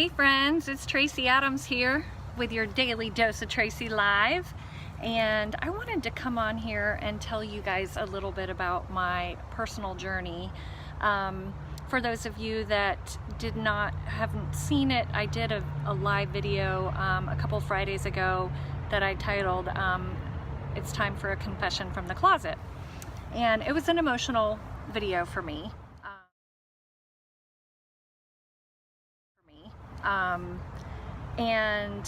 Hey friends, it's Tracy Adams here with your Daily Dose of Tracy Live, and I wanted to come on here and tell you guys a little bit about my personal journey. For those of you that haven't seen it, I did a live video a couple Fridays ago that I titled It's Time for a Confession from the Closet, and it was an emotional video for me. And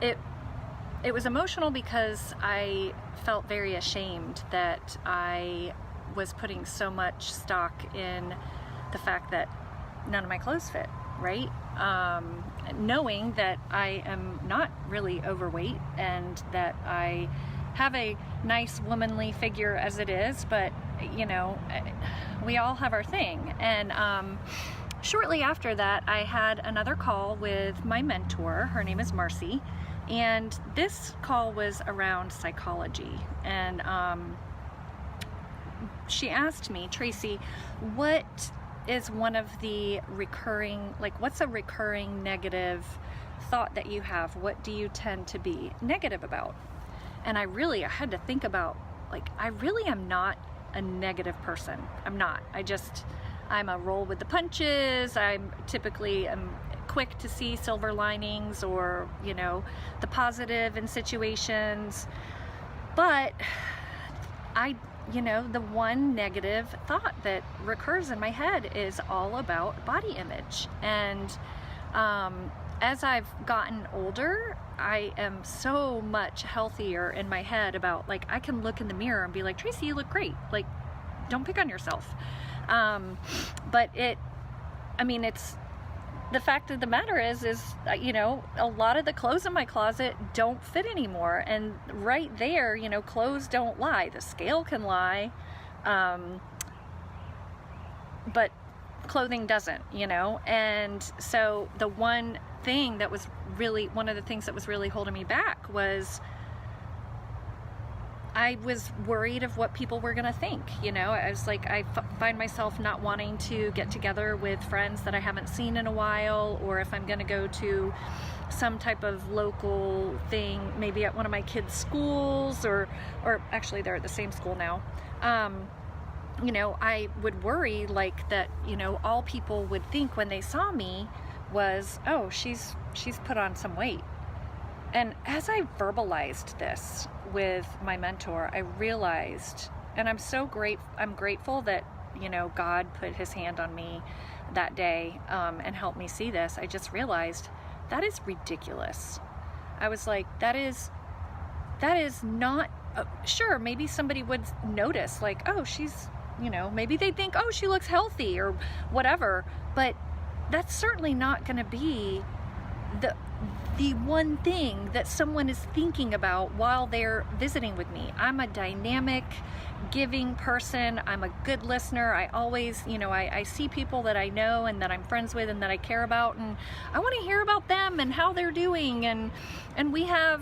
it was emotional because I felt very ashamed that I was putting so much stock in the fact that none of my clothes fit, right? Knowing that I am not really overweight and that I have a nice womanly figure as it is, but you know, we all have our thing. And shortly after that, I had another call with my mentor. Her name is Marcy, and this call was around psychology. And she asked me, Tracy, what is one of the recurring, what's a recurring negative thought that you have? What do you tend to be negative about? And I had to think about, I really am not a negative person. I'm not. I'm a roll with the punches. I'm typically quick to see silver linings or, you know, the positive in situations. But the one negative thought that recurs in my head is all about body image. And as I've gotten older, I am so much healthier in my head about, I can look in the mirror and be like, Tracy, you look great. Don't pick on yourself. But it's the fact of the matter is a lot of the clothes in my closet don't fit anymore. And right there, clothes don't lie. The scale can lie, but clothing doesn't, And so one of the things that was really holding me back was I was worried of what people were gonna think. I was I find myself not wanting to get together with friends that I haven't seen in a while, or if I'm gonna go to some type of local thing, maybe at one of my kids' schools, or actually they're at the same school now. I would worry that, all people would think when they saw me was, oh, she's put on some weight. And as I verbalized this with my mentor, I realized, and I'm grateful that, God put his hand on me that day and helped me see this. I just realized that is ridiculous. I was like, that is not, sure, maybe somebody would notice, oh, she's, maybe they think, oh, she looks healthy or whatever, but that's certainly not going to be the one thing that someone is thinking about while they're visiting with me. I'm a dynamic, giving person. I'm a good listener. I always, I see people that I know and that I'm friends with and that I care about, and I want to hear about them and how they're doing, and we have,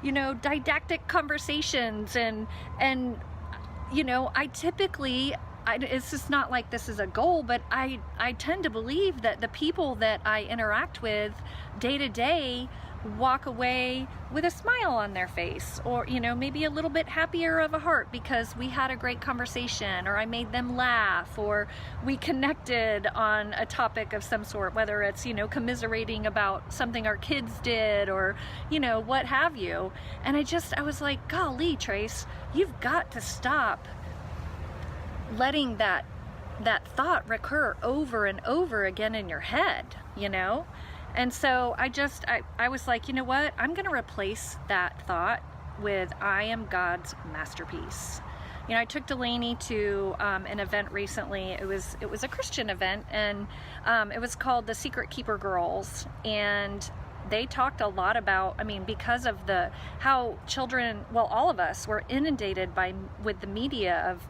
didactic conversations, and I typically, it's just not like this is a goal, but I tend to believe that the people that I interact with day to day walk away with a smile on their face, or maybe a little bit happier of a heart because we had a great conversation, or I made them laugh, or we connected on a topic of some sort, whether it's commiserating about something our kids did, or what have you. And I was like, golly, Trace, you've got to stop letting that thought recur over and over again in your head, And so I was like, you know what? I'm going to replace that thought with, I am God's masterpiece. I took Delaney to an event recently. It was a Christian event, and it was called the Secret Keeper Girls. And they talked a lot about, because of how children, well, all of us were inundated with the media of,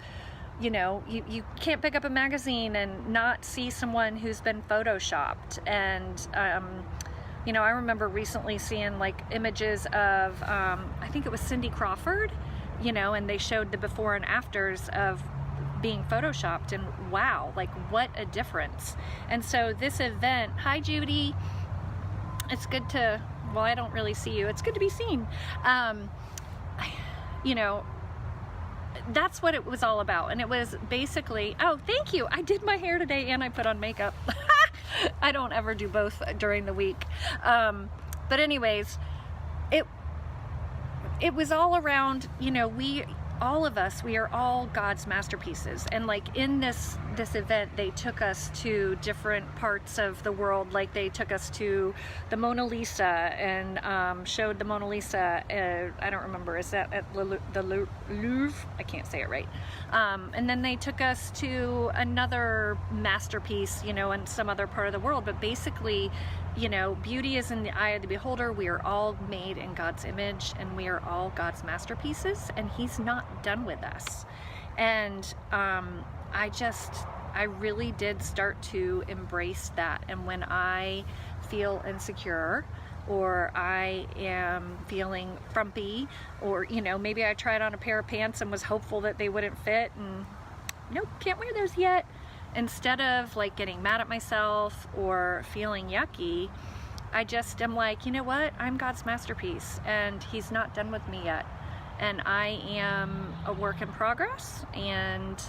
you can't pick up a magazine and not see someone who's been photoshopped. And, I remember recently seeing images of, I think it was Cindy Crawford, and they showed the before and afters of being photoshopped, and wow, what a difference. And so this event, hi Judy, It's good to, well, I don't really see you. It's good to be seen. You know, that's what it was all about. And it was basically, oh, thank you. I did my hair today and I put on makeup. I don't ever do both during the week. But anyways, it was all around, you know, all of us, we are all God's masterpieces. And like in this event, they took us to different parts of the world. Like they took us to the Mona Lisa and showed the Mona Lisa. I don't remember, is that at the Louvre? I can't say it right. And then they took us to another masterpiece, you know, in some other part of the world. But basically, you know, beauty is in the eye of the beholder. We are all made in God's image and we are all God's masterpieces, and He's not done with us. And I really did start to embrace that. And when I feel insecure, or I am feeling frumpy, or, you know, maybe I tried on a pair of pants and was hopeful that they wouldn't fit, and nope, can't wear those yet. Instead of like getting mad at myself or feeling yucky, I just am like, you know what? I'm God's masterpiece and He's not done with me yet. And I am a work in progress, and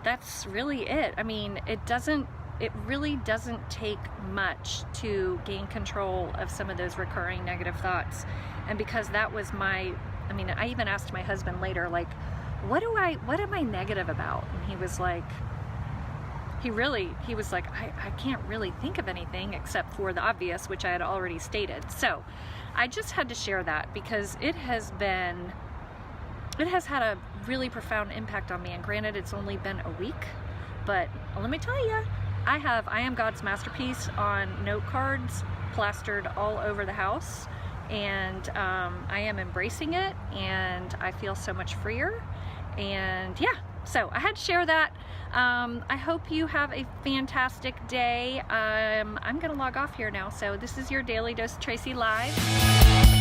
that's really it. I mean, it really doesn't take much to gain control of some of those recurring negative thoughts. And because that was I even asked my husband later, like, what am I negative about? And he was like, I can't really think of anything except for the obvious, which I had already stated. So I just had to share that because it has had a really profound impact on me. And granted, it's only been a week, but let me tell you, I am God's masterpiece on note cards plastered all over the house, and I am embracing it, and I feel so much freer. And yeah, so I had to share that. I hope you have a fantastic day. I'm gonna log off here now. So this is your Daily Dose Tracy Live.